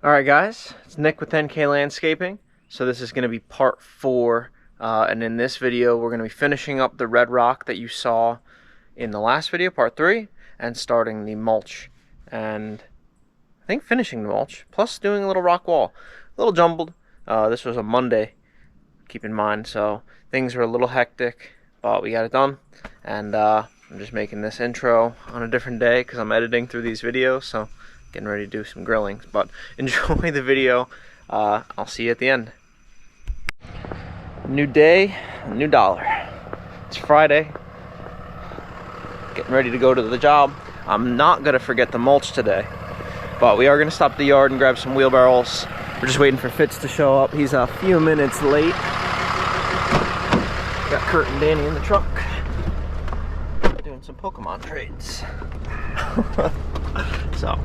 Alright guys, it's Nick with NK Landscaping. So this is going to be part 4, and in this video we're going to be finishing up the red rock that you saw in the last video, part 3, and starting the mulch. And I think finishing the mulch, plus doing a little rock wall. A little jumbled. This was a Monday, keep in mind, so things were a little hectic, but we got it done. And I'm just making this intro on a different day because I'm editing through these videos, so getting ready to do some grilling. But enjoy the video. I'll see you at the end. New day, new dollar. It's Friday. Getting ready to go to the job. I'm not gonna forget the mulch today, but we are gonna stop at the yard and grab some wheelbarrows. We're just waiting for Fitz to show up. He's a few minutes late. Got Kurt and Danny in the truck. Doing some Pokemon trades. So,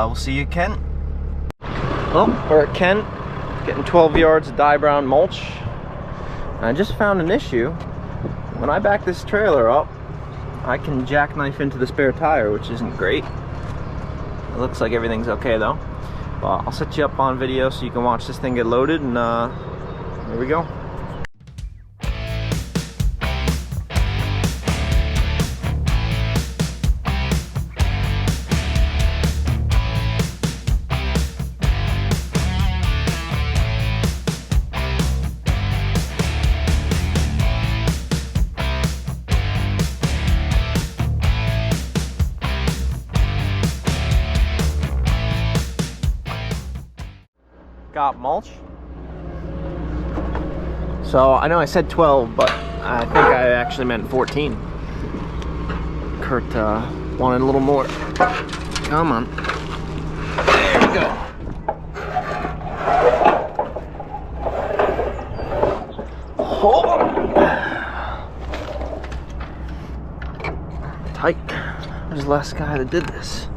we'll see you, Kent. Well, we're at Kent, getting 12 yards of dye brown mulch. And I just found an issue. When I back this trailer up, I can jackknife into the spare tire, which isn't great. It looks like everything's okay though. But I'll set you up on video so you can watch this thing get loaded, and here we go. Got mulch. So I know I said 12, but I think I actually meant 14. Kurt wanted a little more. Come on. There we go. Oh. Tight. There's the last guy that did this.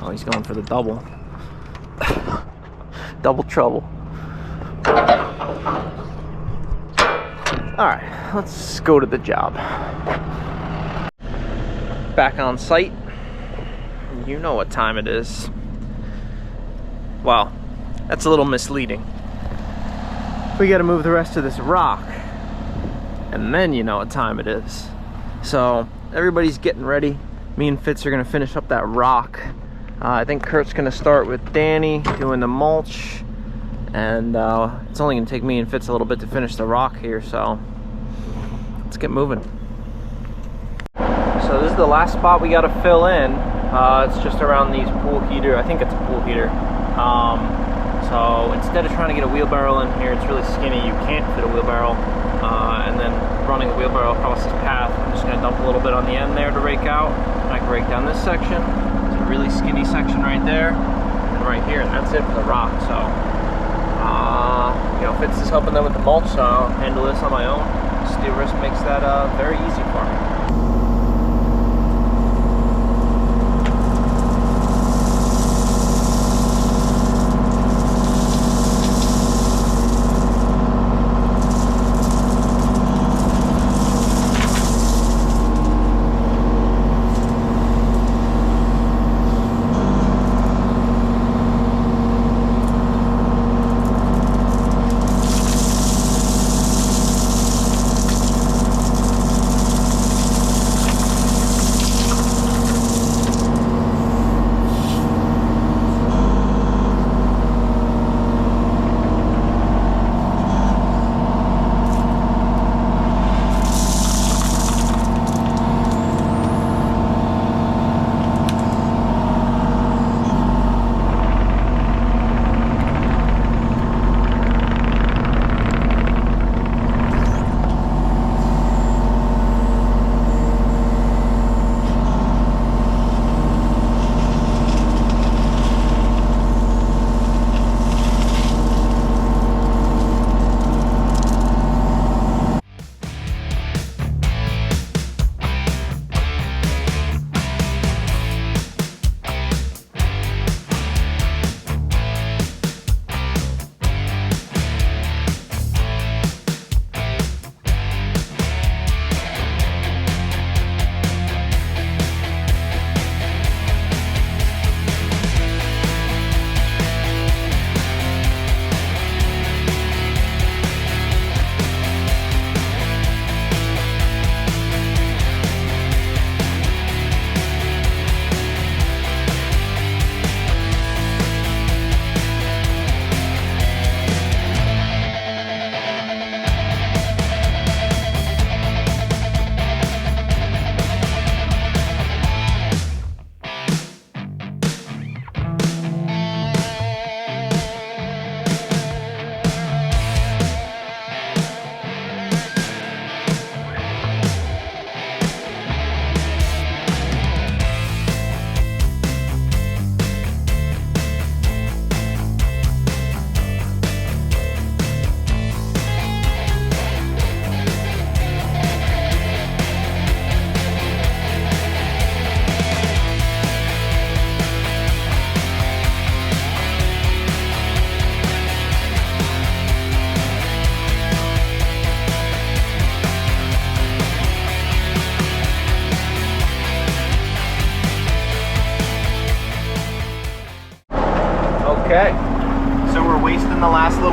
Oh, he's going for the double. Double trouble. Alright, let's go to the job. Back on site. You know what time it is. Wow, that's a little misleading. We gotta move the rest of this rock, and then you know what time it is. So, everybody's getting ready. Me and Fitz are gonna finish up that rock. I think Kurt's gonna start with Danny doing the mulch, and it's only gonna take me and Fitz a little bit to finish the rock here, so let's get moving. So this is the last spot we gotta fill in. It's just around these pool heater. I think it's a pool heater. So instead of trying to get a wheelbarrow in here, it's really skinny, you can't fit a wheelbarrow, and then running a wheelbarrow across this path, I'm just gonna dump a little bit on the end there to rake out, and I can rake down this section. Really skinny section right there and right here, and that's it for the rock. So you know, Fitz is helping them with the mulch, so I'll handle this on my own. Steel wrist makes that very easy for me.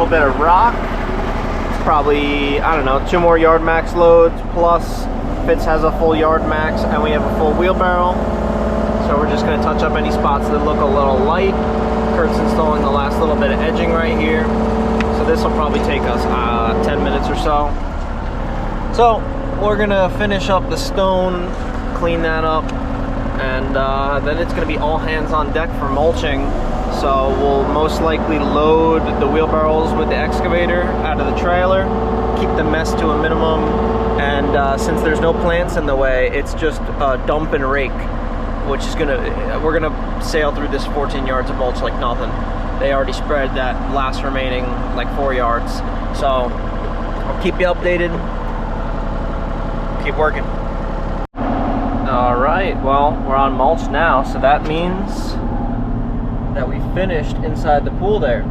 bit of rock. It's probably, I don't know, 2 more yard max loads, plus Fitz has a full yard max and we have a full wheelbarrow. So we're just gonna touch up any spots that look a little light. Kurt's installing the last little bit of edging right here. So this will probably take us 10 minutes or so. So we're gonna finish up the stone, clean that up, and then it's gonna be all hands on deck for mulching. So we'll most likely load the wheelbarrows with the excavator out of the trailer, keep the mess to a minimum, and since there's no plants in the way, it's just dump and rake, which is we're gonna sail through this 14 yards of mulch like nothing. They already spread that last remaining like 4 yards. So I'll keep you updated. Keep working. All right, well, we're on mulch now, so that means that we finished inside the pool there.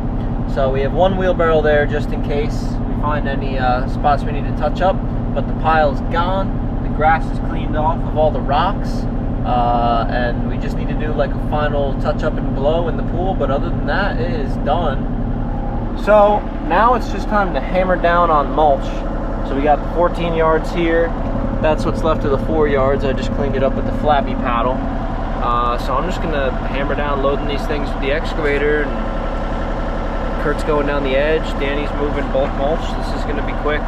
So we have 1 wheelbarrow there just in case we find any spots we need to touch up, but the pile's gone. The grass is cleaned off of all the rocks, and we just need to do like a final touch up and blow in the pool, but other than that, it is done. So now it's just time to hammer down on mulch. So we got the 14 yards here. That's what's left of the 4 yards. I just cleaned it up with the flappy paddle. So I'm just gonna hammer down loading these things with the excavator, and Kurt's going down the edge, Danny's moving bulk mulch. This is gonna be quick.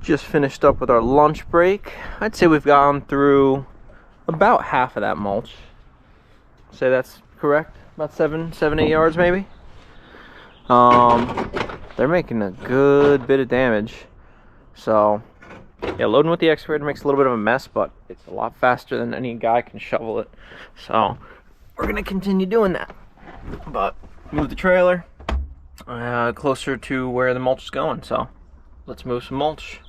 Just finished up with our lunch break. I'd say we've gone through about half of that mulch. Say that's correct? About 7-8 yards maybe. They're making a good bit of damage. So yeah, loading with the excavator makes a little bit of a mess, but it's a lot faster than any guy can shovel it. So we're gonna continue doing that. But move the trailer closer to where the mulch is going. So let's move some mulch.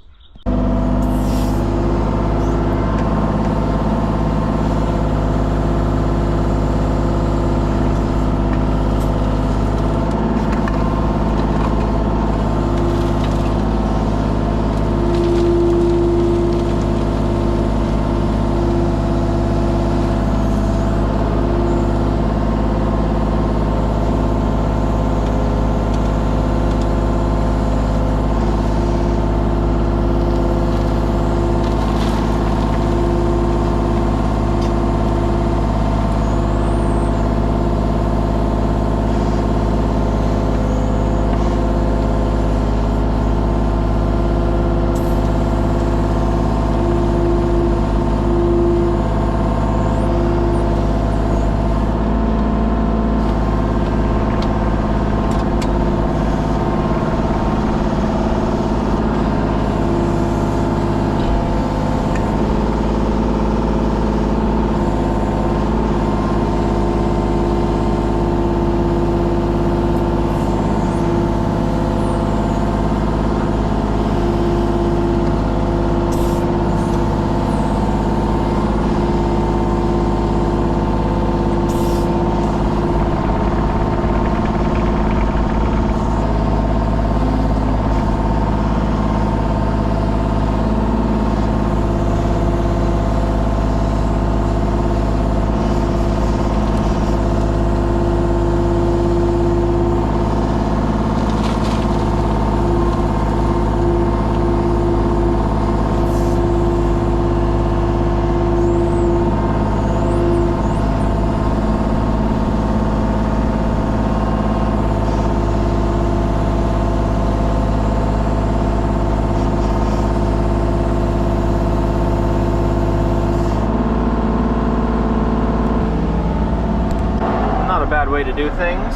way to do things.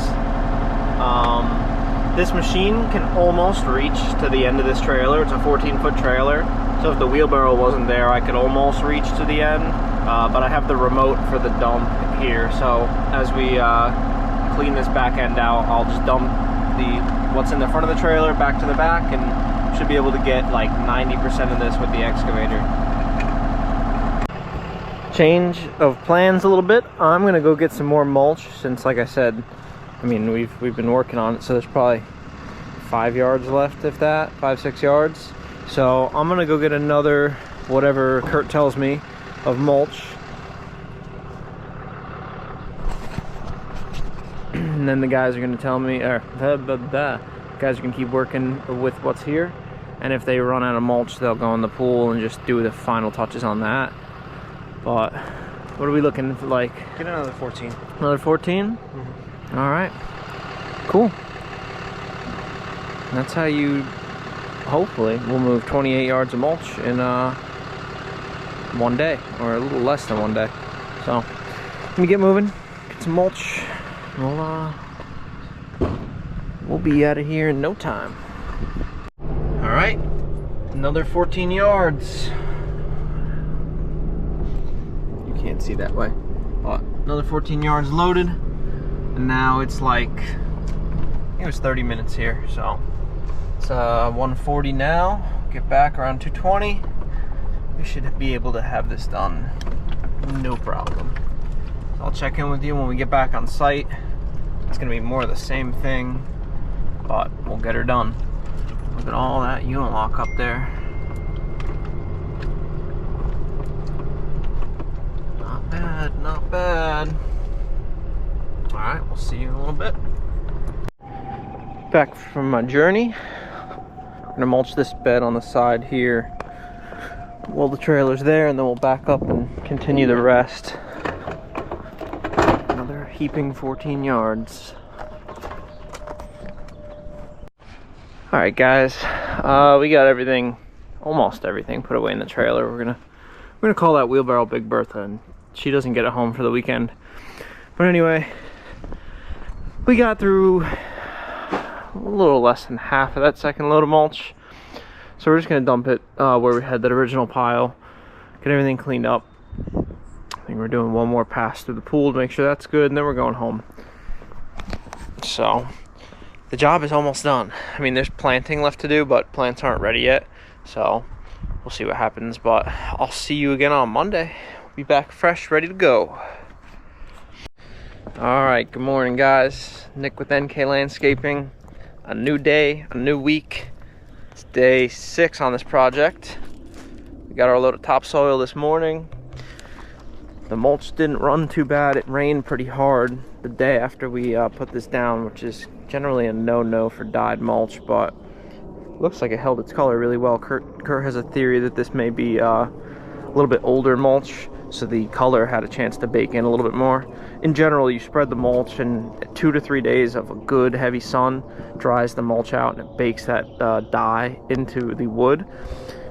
This machine can almost reach to the end of this trailer. It's a 14-foot trailer, so if the wheelbarrow wasn't there, I could almost reach to the end, but I have the remote for the dump here, so as we clean this back end out, I'll just dump what's in the front of the trailer back to the back, and should be able to get like 90% of this with the excavator. Change of plans a little bit. I'm gonna go get some more mulch, since, like I said, I mean, we've been working on it, so there's probably 5 yards left, if that, 5-6 yards. So I'm gonna go get another, whatever Kurt tells me, of mulch. And then the guys are gonna tell me, or guys are gonna keep working with what's here. And if they run out of mulch, they'll go in the pool and just do the final touches on that. But what are we looking for, like? Get another 14. Another 14? Mm-hmm. All right, cool. And that's how you, hopefully, we'll move 28 yards of mulch in one day, or a little less than one day. So, let me get moving, get some mulch. We'll be out of here in no time. All right, another 14 yards. You can't see that way, but another 14 yards loaded. And now it's like, I think it was 30 minutes here, so it's 1:40 now. Get back around 2:20. We should be able to have this done, no problem. So I'll check in with you when we get back on site. It's gonna be more of the same thing, but we'll get her done. Look at all that unilock up there. Not bad, not bad. Alright, we'll see you in a little bit. Back from my journey. I'm gonna mulch this bed on the side here while the trailer's there, and then we'll back up and continue the rest. Another heaping 14 yards. Alright guys, we got everything, almost everything, put away in the trailer. We're gonna call that wheelbarrow Big Bertha, and she doesn't get it home for the weekend. But anyway, we got through a little less than half of that second load of mulch. So we're just gonna dump it where we had that original pile, get everything cleaned up. I think we're doing one more pass through the pool to make sure that's good, and then we're going home. So the job is almost done. I mean, there's planting left to do, but plants aren't ready yet. So we'll see what happens, but I'll see you again on Monday. We'll be back fresh, ready to go. Alright, good morning guys. Nick with NK Landscaping. A new day, a new week. It's day 6 on this project. We got our load of topsoil this morning. The mulch didn't run too bad. It rained pretty hard the day after we put this down, which is generally a no-no for dyed mulch, but looks like it held its color really well. Kurt has a theory that this may be a little bit older mulch, so the color had a chance to bake in a little bit more. In general, you spread the mulch, and 2 to 3 days of a good heavy sun dries the mulch out, and it bakes that dye into the wood,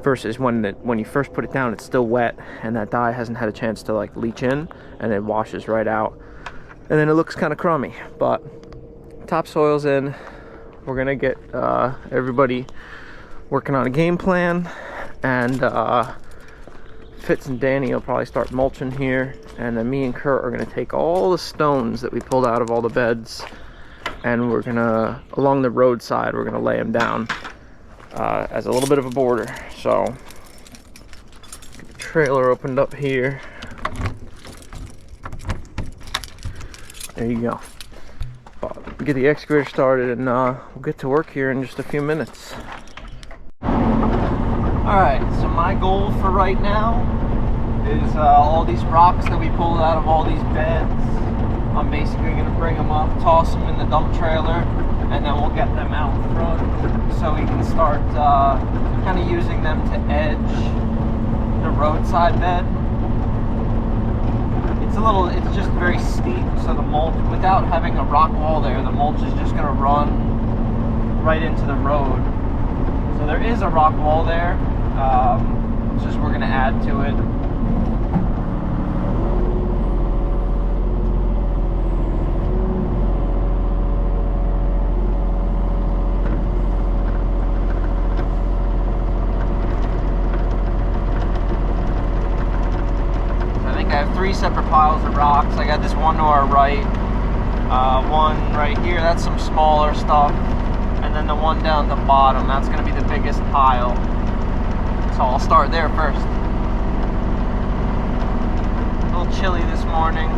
versus when you first put it down, it's still wet, and that dye hasn't had a chance to like leach in, and it washes right out, and then it looks kind of crummy. But topsoil's in. We're gonna get everybody working on a game plan, and Fitz and Danny will probably start mulching here, and then me and Kurt are gonna take all the stones that we pulled out of all the beds, and we're gonna, along the roadside, we're gonna lay them down as a little bit of a border. So get the trailer opened up here. There you go. But get the excavator started, and we'll get to work here in just a few minutes. Alright, so my goal for right now is all these rocks that we pulled out of all these beds. I'm basically going to bring them up, toss them in the dump trailer, and then we'll get them out front so we can start kind of using them to edge the roadside bed. It's just very steep, so the mulch, without having a rock wall there, the mulch is just going to run right into the road. So there is a rock wall there, it's just we're going to add to it. 3 separate piles of rocks. I got this one to our right, one right here, that's some smaller stuff, and then the one down at the bottom, that's going to be the biggest pile. So I'll start there first. A little chilly this morning.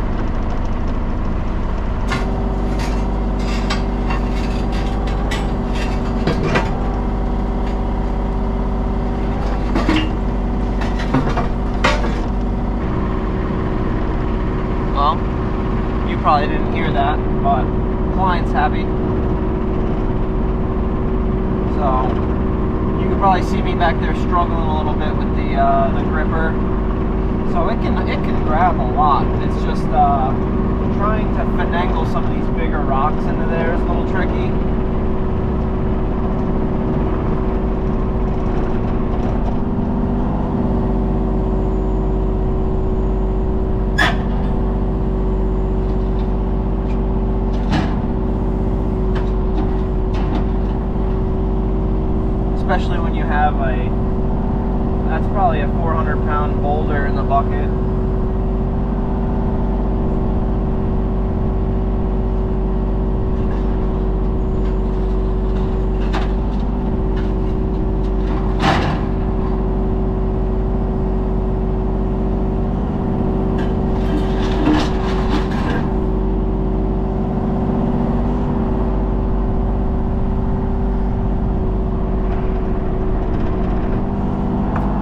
Well, you probably didn't hear that, but client's happy. So you can probably see me back there struggling a little bit with the gripper. So it can grab a lot. It's just trying to finagle some of these bigger rocks into there is a little tricky. Especially when you have that's probably a 400-pound boulder in the bucket.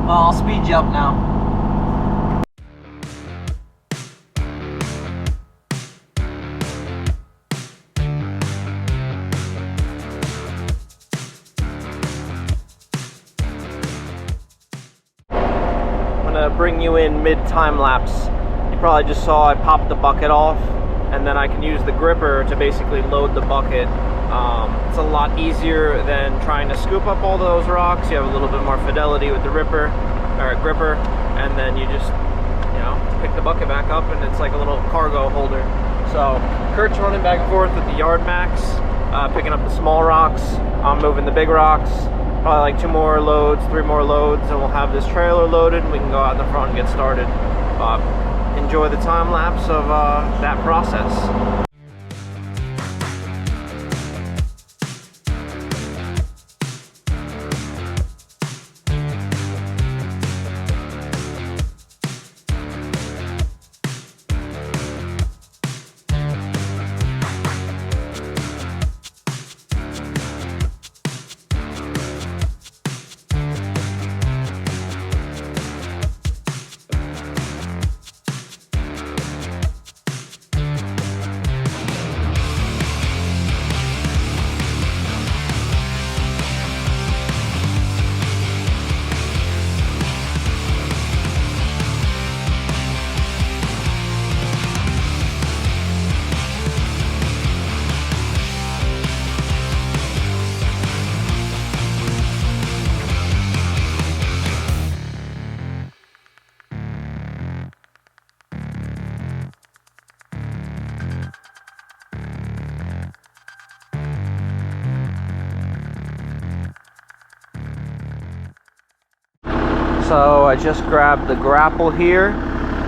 I'll speed you up now. I'm gonna bring you in mid-time lapse. You probably just saw I popped the bucket off, and then I can use the gripper to basically load the bucket. It's a lot easier than trying to scoop up all those rocks. You have a little bit more fidelity with the gripper, and then you just, pick the bucket back up, and it's like a little cargo holder. So Kurt's running back and forth with the yard max, picking up the small rocks. I'm moving the big rocks. Probably like 2 more loads, 3 more loads, and we'll have this trailer loaded, and we can go out in the front and get started. Enjoy the time lapse of that process. So I just grabbed the grapple here.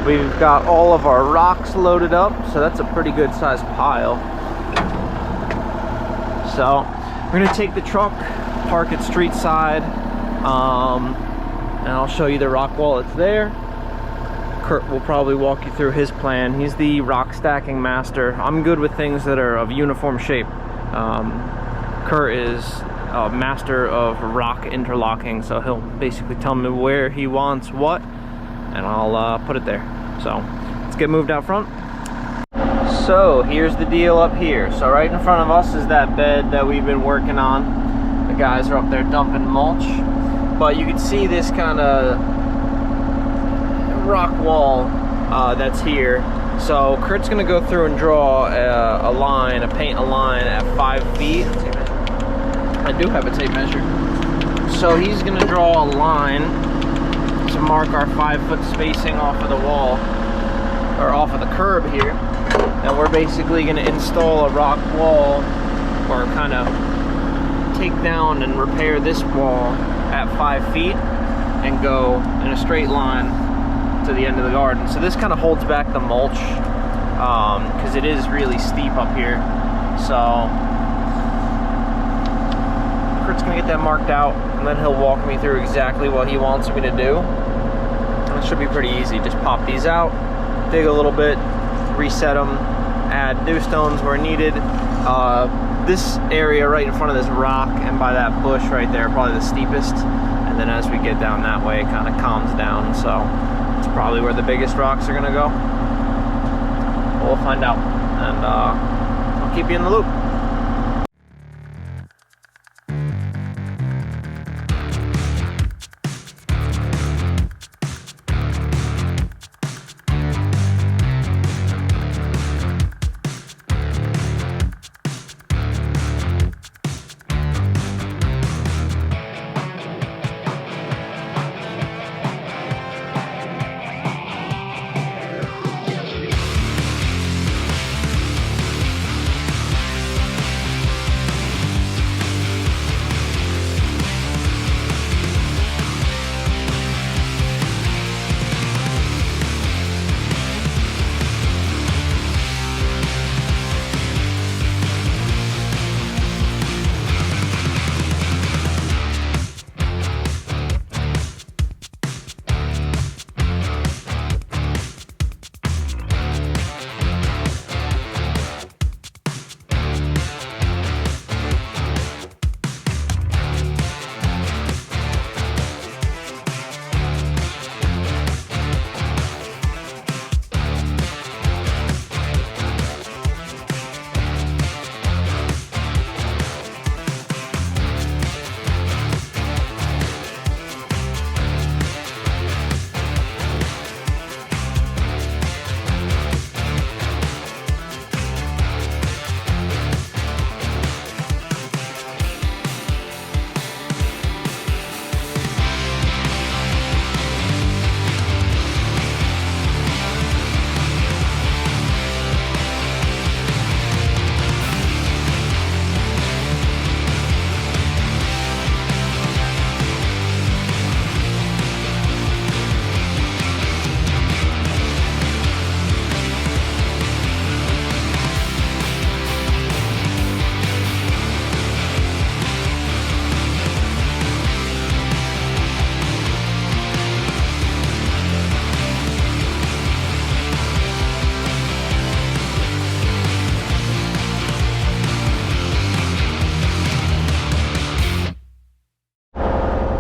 We've got all of our rocks loaded up, so that's a pretty good sized pile. So we're gonna take the truck, park it street side, and I'll show you the rock wall that's there. Kurt will probably walk you through his plan. He's the rock stacking master. I'm good with things that are of uniform shape. Kurt is a master of rock interlocking, so he'll basically tell me where he wants what, and I'll put it there. So let's get moved out front. So here's the deal up here. So right in front of us is that bed that we've been working on. The guys are up there dumping mulch, but you can see this kind of rock wall that's here. So Kurt's gonna go through and draw paint a line at 5 feet. I do have a tape measure. So he's gonna draw a line to mark our 5-foot spacing off of the wall, or off of the curb here. And we're basically gonna install a rock wall, or kind of take down and repair this wall at 5 feet and go in a straight line to the end of the garden. So this kind of holds back the mulch because it is really steep up here. So Kurt's gonna get that marked out, and then he'll walk me through exactly what he wants me to do. And it should be pretty easy. Just pop these out, dig a little bit, reset them, add new stones where needed. This area right in front of this rock and by that bush right there, probably the steepest. And then as we get down that way, it kind of calms down. So it's probably where the biggest rocks are gonna go. We'll find out, and I'll keep you in the loop.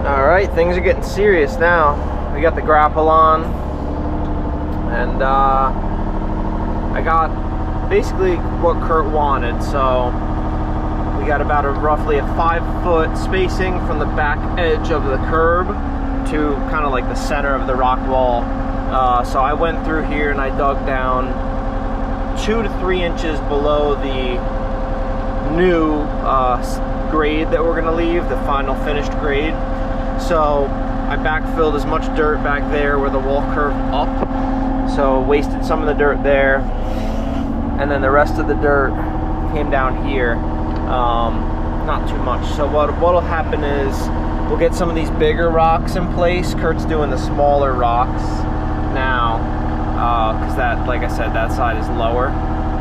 Alright, things are getting serious now. We got the grapple on, and I got basically what Kurt wanted. So we got about roughly a 5-foot spacing from the back edge of the curb to kind of like the center of the rock wall. So I went through here and I dug down 2 to 3 inches below the new grade that we're going to leave, the final finished grade. So I backfilled as much dirt back there where the wall curved up, so wasted some of the dirt there, and then the rest of the dirt came down here. Not too much. So what'll happen is we'll get some of these bigger rocks in place. Kurt's doing the smaller rocks now, because that, like I said, that side is lower,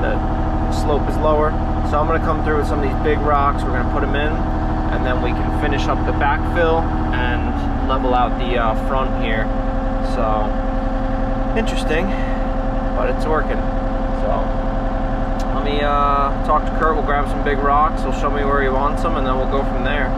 the slope is lower. So I'm going to come through with some of these big rocks, we're going to put them in, and then we can finish up the backfill and level out the front here. So interesting, but it's working. So let me talk to Kurt. We'll grab some big rocks, he'll show me where he wants them, and then we'll go from there.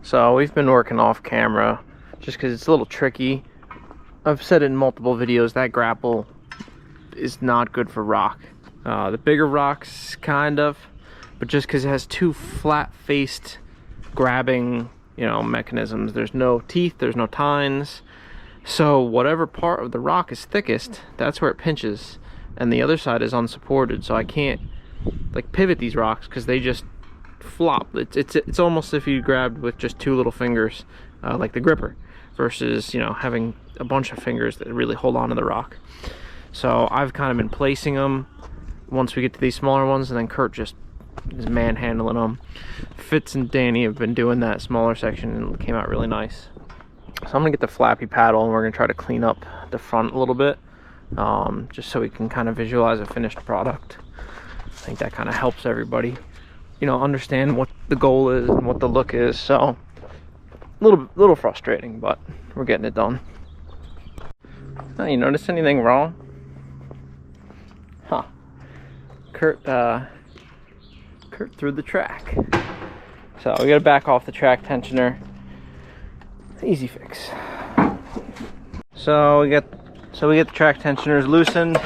So we've been working off camera just because it's a little tricky. I've said in multiple videos that grapple is not good for rock. The bigger rocks, kind of, but just because it has two flat-faced grabbing, mechanisms. There's no teeth, there's no tines. So whatever part of the rock is thickest, that's where it pinches, and the other side is unsupported. So I can't like pivot these rocks because they just flop. It's almost if you grabbed with just two little fingers, like the gripper, versus having a bunch of fingers that really hold on to the rock. So I've kind of been placing them once we get to these smaller ones, and then Kurt just is manhandling them. Fitz and Danny have been doing that smaller section, and it came out really nice. So I'm gonna get the flappy paddle, and we're gonna try to clean up the front a little bit, just so we can kind of visualize a finished product. I think that kind of helps everybody, understand what the goal is and what the look is. So a little frustrating, but we're getting it done. Oh, you notice anything wrong? Huh? Kurt threw the track. So we gotta back off the track tensioner. Easy fix. So we get the track tensioners loosened.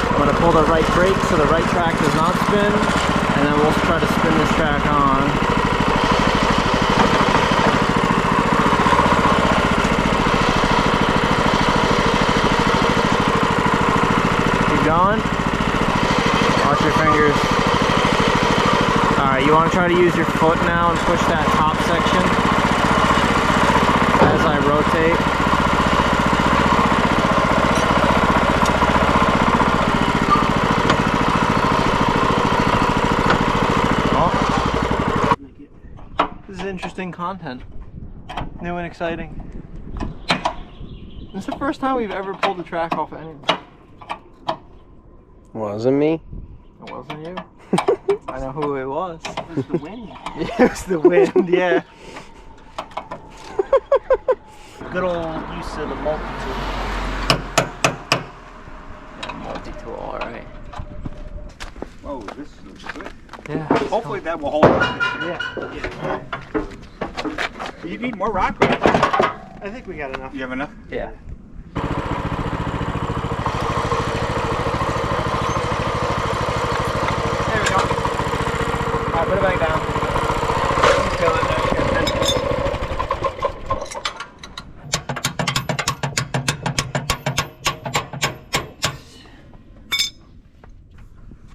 I'm gonna pull the right brake so the right track does not spin, and then we'll try to spin this track on. Keep going. Watch your fingers. Alright, you want to try to use your foot now and push that top section as I rotate. Oh. This is interesting content. New and exciting. This is the first time we've ever pulled the track off of anything. Wasn't me. It wasn't you. I know who it was. It was the wind. Yeah, it was the wind, yeah. Good old use of the multi-tool. Yeah, multi-tool, alright. Whoa, this looks good. Yeah. Hopefully that will hold up. Yeah. You need more rock, right? I think we got enough. You have enough? Yeah. There we go. Alright, put it back down. Feel it now.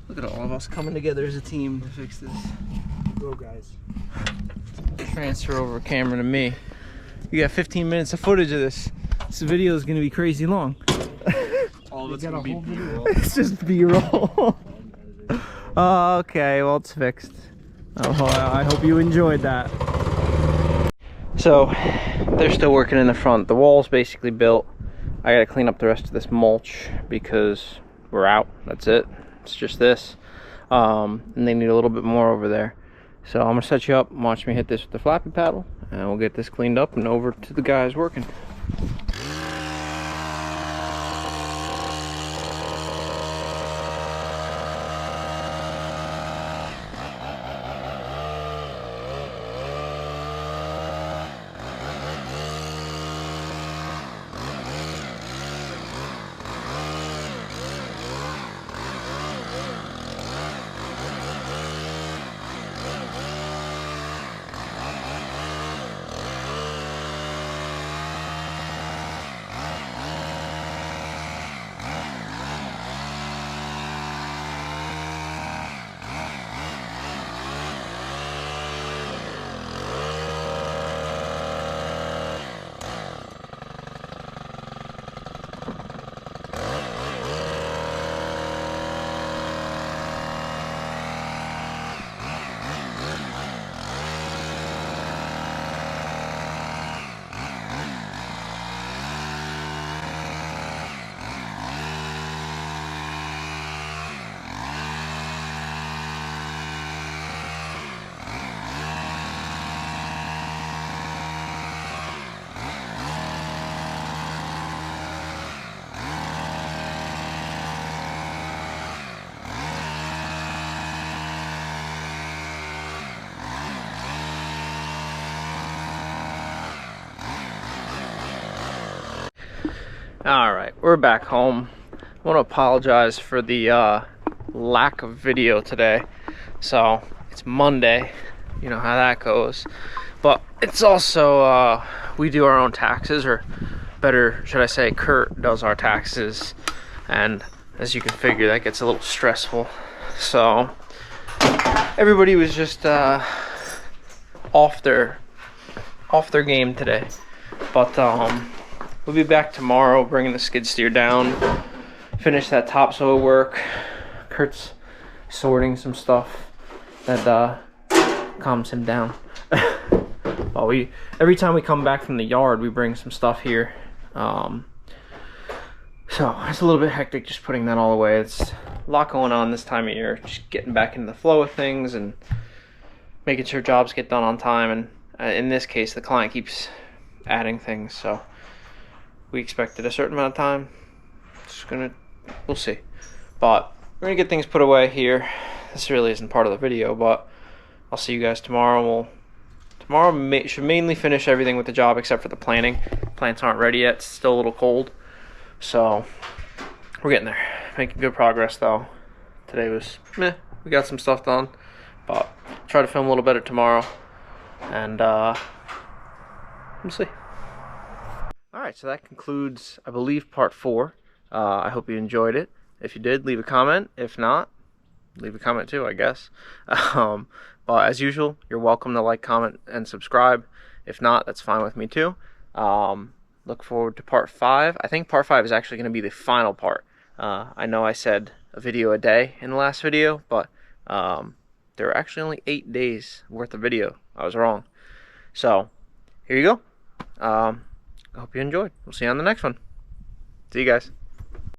Look at all of us coming together as a team to fix this. Go, guys. Transfer over camera to me. You got 15 minutes of footage of this. This video is going to be crazy long. All of it's going to be B-roll. It's just B-roll. Okay, well, it's fixed. Oh, I hope you enjoyed that. So, they're still working in the front. The wall's basically built. I gotta clean up the rest of this mulch because we're out. That's it. It's just this. And they need a little bit more over there. So I'm gonna set you up and watch me hit this with the flappy paddle, and we'll get this cleaned up and over to the guys working. Alright, we're back home. I want to apologize for the lack of video today. So, it's Monday, you know how that goes. But it's also, we do our own taxes, or better, should I say, Kurt does our taxes. And as you can figure, that gets a little stressful. So, everybody was just off their game today. But we'll be back tomorrow, bringing the skid steer down, finish that topsoil work. Kurt's sorting some stuff that calms him down. Well, every time we come back from the yard, we bring some stuff here. So it's a little bit hectic just putting that all away. It's a lot going on this time of year, just getting back into the flow of things and making sure jobs get done on time. And in this case, the client keeps adding things, so we expected a certain amount of time. We'll see. But we're gonna get things put away here. This really isn't part of the video, but I'll see you guys tomorrow. Tomorrow should mainly finish everything with the job except for the planting. Plants aren't ready yet. It's still a little cold, so we're getting there. Making good progress though. Today was meh. We got some stuff done, but try to film a little better tomorrow, and we'll see. Alright, so that concludes, I believe, part 4. I hope you enjoyed it. If you did, leave a comment. If not, leave a comment too, I guess. But as usual, you're welcome to like, comment, and subscribe. If not, that's fine with me too. Look forward to part 5. I think part 5 is actually going to be the final part. I know I said a video a day in the last video, but there were actually only 8 days worth of video. I was wrong. So, here you go. I hope you enjoyed. We'll see you on the next one. See you guys.